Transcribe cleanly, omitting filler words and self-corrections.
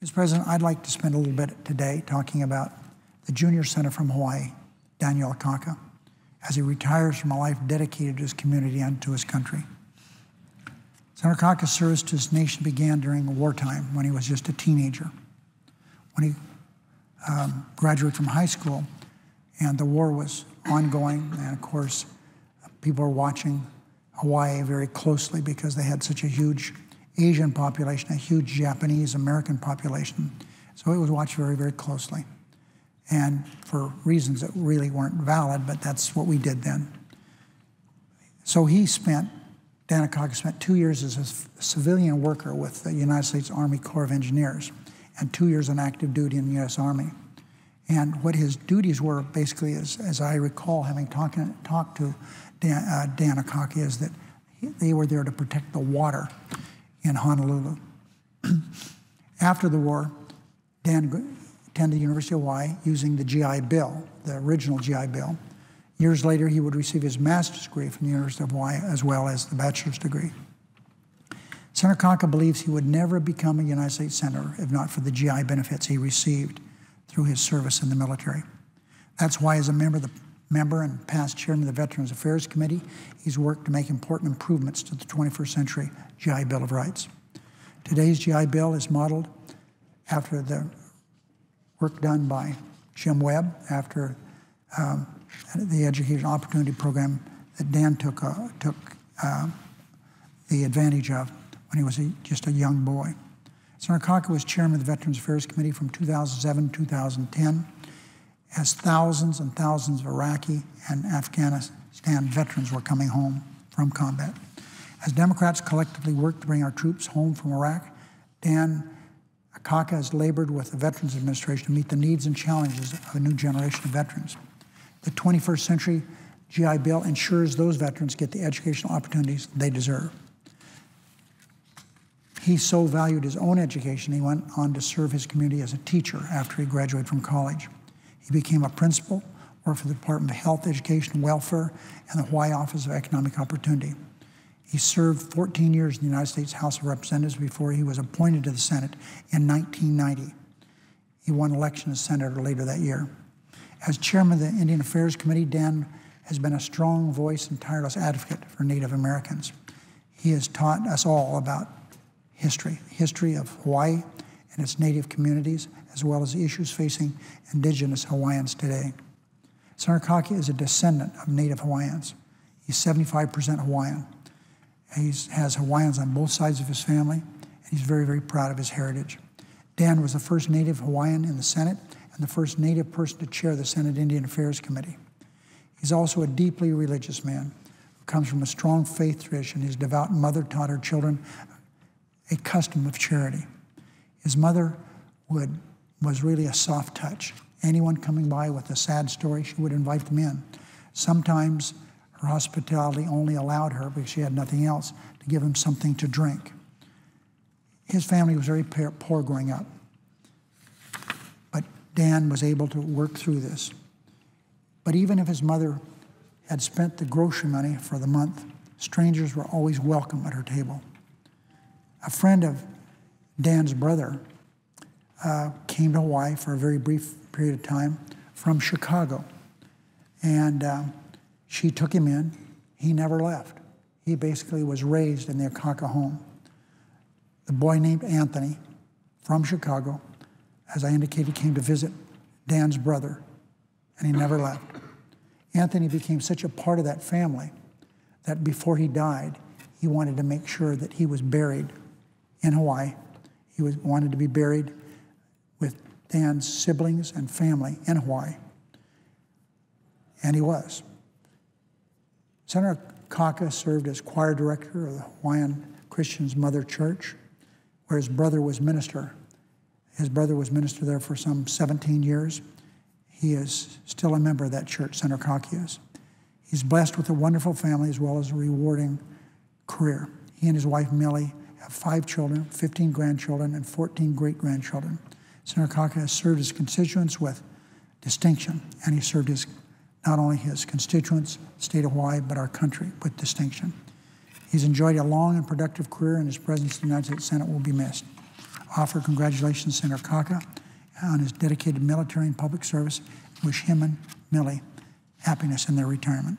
Mr. President, I'd like to spend a little bit today talking about the junior senator from Hawaii, Daniel Akaka, as he retires from a life dedicated to his community and to his country. Senator Akaka's service to his nation began during wartime when he was just a teenager. When he graduated from high school and the war was ongoing, and of course, people were watching Hawaii very closely because they had such a huge Asian population, a huge Japanese American population. So it was watched very, very closely. And for reasons that really weren't valid, but that's what we did then. So Dan Akaka spent 2 years as a civilian worker with the United States Army Corps of Engineers and 2 years on active duty in the U.S. Army. And what his duties were basically, as I recall having talked to Dan Akaka, is that they were there to protect the water in Honolulu. After the war, Dan attended the University of Hawaii using the GI Bill, the original GI Bill. Years later, he would receive his master's degree from the University of Hawaii as well as the bachelor's degree. Senator Akaka believes he would never become a United States Senator if not for the GI benefits he received through his service in the military. That's why, as a member and past chairman of the Veterans Affairs Committee, he's worked to make important improvements to the 21st century GI Bill of Rights. Today's GI Bill is modeled after the work done by Jim Webb after the Education Opportunity Program that Dan took the advantage of when he was just a young boy. Senator Akaka was chairman of the Veterans Affairs Committee from 2007 to 2010, as thousands and thousands of Iraqi and Afghanistan veterans were coming home from combat. As Democrats collectively worked to bring our troops home from Iraq, Dan Akaka has labored with the Veterans Administration to meet the needs and challenges of a new generation of veterans. The 21st century GI Bill ensures those veterans get the educational opportunities they deserve. He so valued his own education, he went on to serve his community as a teacher after he graduated from college. He became a principal, worked for the Department of Health, Education, and Welfare, and the Hawaii Office of Economic Opportunity. He served 14 years in the United States House of Representatives before he was appointed to the Senate in 1990. He won election as senator later that year. As chairman of the Indian Affairs Committee, Dan has been a strong voice and tireless advocate for Native Americans. He has taught us all about history of Hawaii and its Native communities, as well as the issues facing indigenous Hawaiians today. Senator Akaka is a descendant of Native Hawaiians. He's 75% Hawaiian. He has Hawaiians on both sides of his family, and he's very, very proud of his heritage. Dan was the first Native Hawaiian in the Senate and the first Native person to chair the Senate Indian Affairs Committee. He's also a deeply religious man who comes from a strong faith tradition. His devout mother taught her children a custom of charity. His mother was really a soft touch. Anyone coming by with a sad story, she would invite them in. Sometimes her hospitality only allowed her, because she had nothing else, to give them something to drink. His family was very poor growing up, but Dan was able to work through this. But even if his mother had spent the grocery money for the month, strangers were always welcome at her table. A friend of Dan's brother came to Hawaii for a very brief period of time from Chicago, and she took him in. He never left. He basically was raised in the Akaka home. The boy named Anthony from Chicago, as I indicated, came to visit Dan's brother, and he never left. Anthony became such a part of that family that before he died, he wanted to make sure that he was buried in Hawaii. He wanted to be buried with Dan's siblings and family in Hawaii, and he was. Senator Akaka served as choir director of the Hawaiian Christians Mother Church, where his brother was minister. His brother was minister there for some 17 years. He is still a member of that church, Senator Akaka is. He's blessed with a wonderful family as well as a rewarding career. He and his wife, Millie, have 5 children, 15 grandchildren, and 14 great-grandchildren. Senator Akaka has served his constituents with distinction, and he served not only his constituents, the state of Hawaii, but our country with distinction. He's enjoyed a long and productive career, and his presence in the United States Senate will be missed. offer congratulations to Senator Akaka on his dedicated military and public service, wish him and Millie happiness in their retirement.